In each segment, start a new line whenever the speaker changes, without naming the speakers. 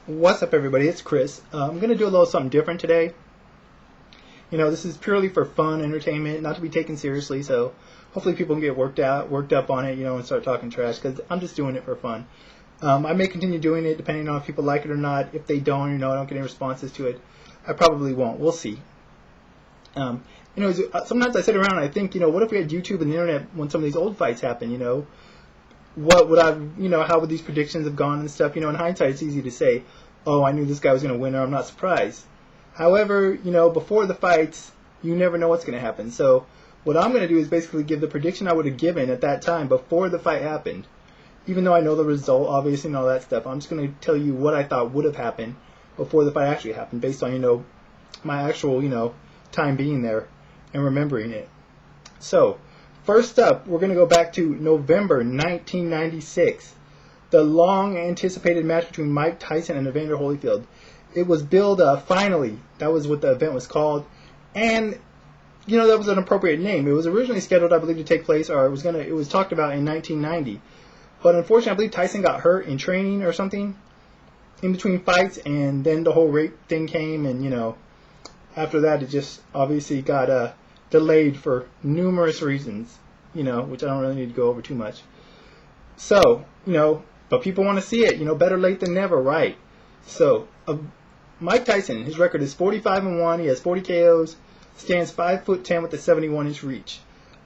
What's up, everybody? It's Chris. I'm going to do a little something different today. This is purely for fun, entertainment, not to be taken seriously, so hopefully people can get worked up on it, and start talking trash, because I'm just doing it for fun. I may continue doing it depending on if people like it or not. If they don't, I don't get any responses to it, I probably won't. We'll see. Sometimes I sit around and I think, what if we had YouTube and the internet when some of these old fights happen, what would how would these predictions have gone and stuff? In hindsight, it's easy to say, oh, I knew this guy was going to win, or I'm not surprised. However, before the fights, you never know what's going to happen. So what I'm going to do is basically give the prediction I would have given at that time before the fight happened. Even though I know the result, obviously, and all that stuff, I'm just going to tell you what I thought would have happened before the fight actually happened, based on, my actual, time being there and remembering it. So, first up, we're going to go back to November 1996. The long-anticipated match between Mike Tyson and Evander Holyfield. It was billed finally. That was what the event was called. And, that was an appropriate name. It was originally scheduled, I believe, to take place, or it was talked about in 1990. But unfortunately, I believe Tyson got hurt in training or something in between fights, and then the whole rape thing came, and, after that, it just obviously got delayed for numerous reasons, which I don't really need to go over too much. So, but people want to see it, better late than never, right? So, Mike Tyson, his record is 45-1. He has 40 KOs, stands 5'10" with a 71-inch reach.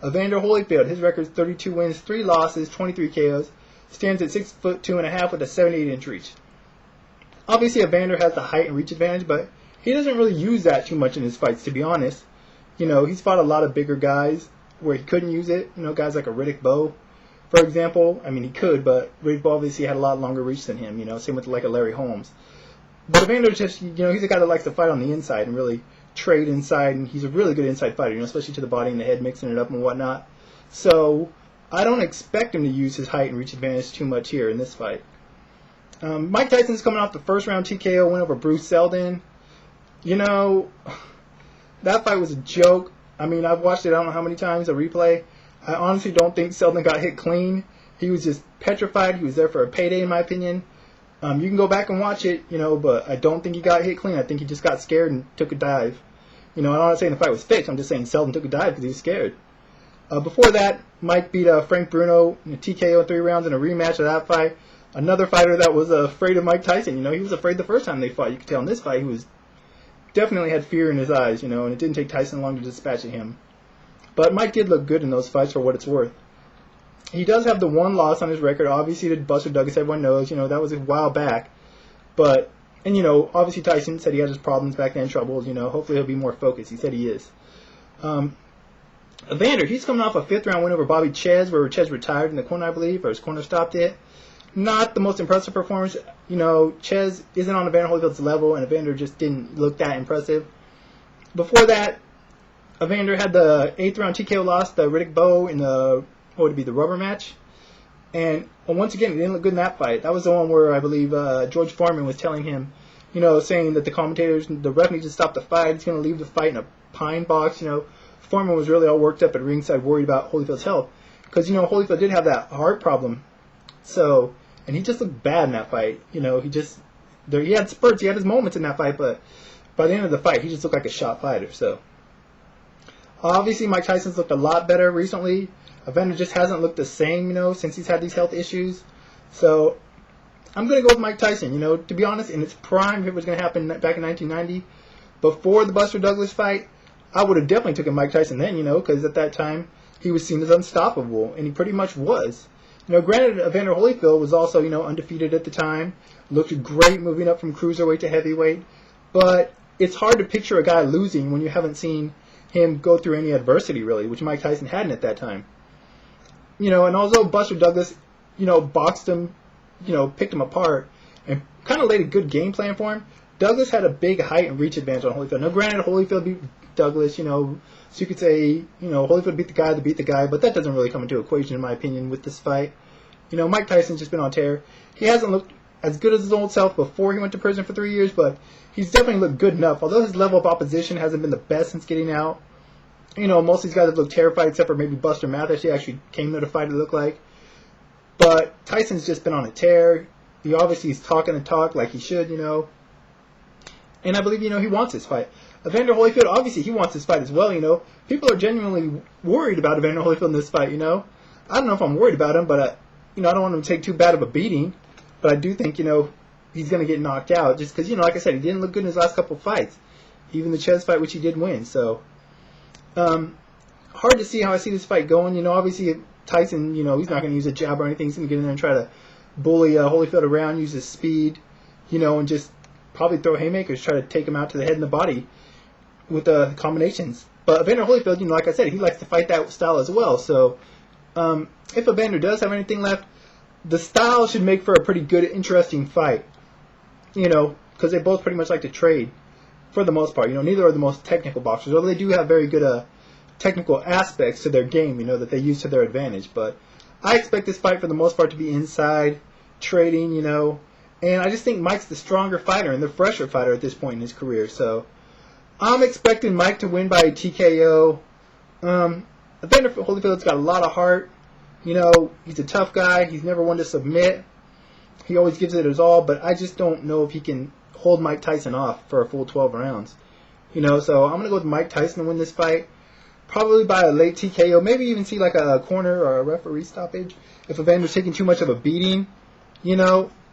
Evander Holyfield, his record is 32 wins, 3 losses, 23 KOs, stands at 6'2.5" with a 78-inch reach. Obviously, Evander has the height and reach advantage, but he doesn't really use that too much in his fights, to be honest. He's fought a lot of bigger guys where he couldn't use it. Guys like a Riddick Bowe, for example. I mean, he could, but Riddick Bowe obviously had a lot longer reach than him. Same with like a Larry Holmes. But Evander just, he's a guy that likes to fight on the inside and really trade inside, and he's a really good inside fighter, especially to the body and the head, mixing it up and whatnot. So I don't expect him to use his height and reach advantage too much here in this fight. Mike Tyson's coming off the first round TKO win over Bruce Seldon. That fight was a joke. I mean, I've watched it I don't know how many times, a replay. I honestly don't think Seldon got hit clean. He was just petrified. He was there for a payday, in my opinion. You can go back and watch it, but I don't think he got hit clean. I think he just got scared and took a dive. I'm not saying the fight was fixed. I'm just saying Seldon took a dive because he was scared. Before that, Mike beat Frank Bruno in a TKO in 3 rounds in a rematch of that fight. Another fighter that was afraid of Mike Tyson. He was afraid the first time they fought. You could tell in this fight he was definitely had fear in his eyes, and it didn't take Tyson long to dispatch him. But Mike did look good in those fights for what it's worth. He does have the one loss on his record, obviously, to Buster Douglas. Everyone knows, that was a while back. But, obviously Tyson said he had his problems back then, troubles, hopefully he'll be more focused. He said he is. Evander, he's coming off a 5th round win over Bobby Ches, where Ches retired in the corner, I believe, or his corner stopped it. Not the most impressive performance. Ches isn't on Evander Holyfield's level, and Evander just didn't look that impressive. Before that, Evander had the 8th round TKO loss to Riddick Bowe in the rubber match. And once again, he didn't look good in that fight. That was the one where I believe George Foreman was telling him, saying that the ref needs to stop the fight. He's going to leave the fight in a pine box. Foreman was really all worked up at ringside, worried about Holyfield's health. Because, Holyfield did have that heart problem. So, and he just looked bad in that fight. He had spurts, he had his moments in that fight, but by the end of the fight, he just looked like a shot fighter. So, obviously, Mike Tyson's looked a lot better recently. Evander just hasn't looked the same, since he's had these health issues. So, I'm going to go with Mike Tyson. To be honest, in its prime, if it was going to happen back in 1990, before the Buster Douglas fight, I would have definitely taken Mike Tyson then, because at that time, he was seen as unstoppable, and he pretty much was. Granted, Evander Holyfield was also, undefeated at the time. Looked great moving up from cruiserweight to heavyweight. But it's hard to picture a guy losing when you haven't seen him go through any adversity, really, which Mike Tyson hadn't at that time. And although Buster Douglas, boxed him, picked him apart, and kind of laid a good game plan for him, Douglas had a big height and reach advantage on Holyfield. Now, granted, Holyfield beat Douglas, so you could say, Holyfield beat the guy that beat the guy, but that doesn't really come into equation, in my opinion, with this fight. Mike Tyson's just been on tear. He hasn't looked as good as his old self before he went to prison for 3 years, but he's definitely looked good enough. Although his level of opposition hasn't been the best since getting out. Most of these guys have looked terrified, except for maybe Buster Mathis. He actually came there to fight, it looked like. But Tyson's just been on a tear. He obviously is talking the talk like he should, And I believe, he wants this fight. Evander Holyfield, obviously, he wants this fight as well, People are genuinely worried about Evander Holyfield in this fight, I don't know if I'm worried about him, but, I don't want him to take too bad of a beating. But I do think, he's going to get knocked out. Just because, like I said, he didn't look good in his last couple fights. Even the Chez fight, which he did win. So, hard to see how I see this fight going. Obviously, Tyson, he's not going to use a jab or anything. He's going to get in there and try to bully Holyfield around, use his speed, and just probably throw haymakers, try to take him out to the head and the body with the combinations. But Evander Holyfield, like I said, he likes to fight that style as well. So if Evander does have anything left, the style should make for a pretty good, interesting fight. Because they both pretty much like to trade for the most part. Neither are the most technical boxers, although they do have very good technical aspects to their game, that they use to their advantage. But I expect this fight for the most part to be inside, trading, and I just think Mike's the stronger fighter and the fresher fighter at this point in his career. So I'm expecting Mike to win by a TKO. Evander Holyfield's got a lot of heart. He's a tough guy. He's never one to submit. He always gives it his all, but I just don't know if he can hold Mike Tyson off for a full 12 rounds. So I'm going to go with Mike Tyson to win this fight. Probably by a late TKO. Maybe even see like a corner or a referee stoppage if Evander's taking too much of a beating,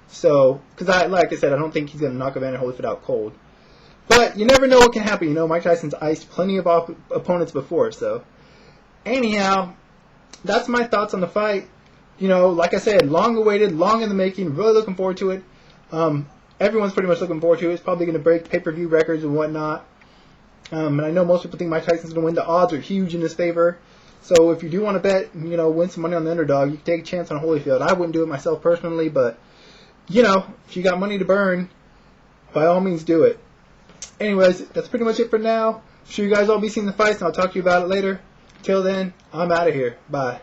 So, because like I said, I don't think he's going to knock Evander Holyfield out cold. But you never know what can happen. Mike Tyson's iced plenty of opponents before. So, anyhow, that's my thoughts on the fight. Like I said, long awaited, long in the making. Really looking forward to it. Everyone's pretty much looking forward to it. It's probably going to break pay-per-view records and whatnot. And I know most people think Mike Tyson's going to win. The odds are huge in his favor. So if you do want to bet, win some money on the underdog, you can take a chance on Holyfield. I wouldn't do it myself personally, but, if you got money to burn, by all means do it. Anyways, that's pretty much it for now. I'm sure you guys all be seeing the fights, and I'll talk to you about it later. Till then, I'm out of here. Bye.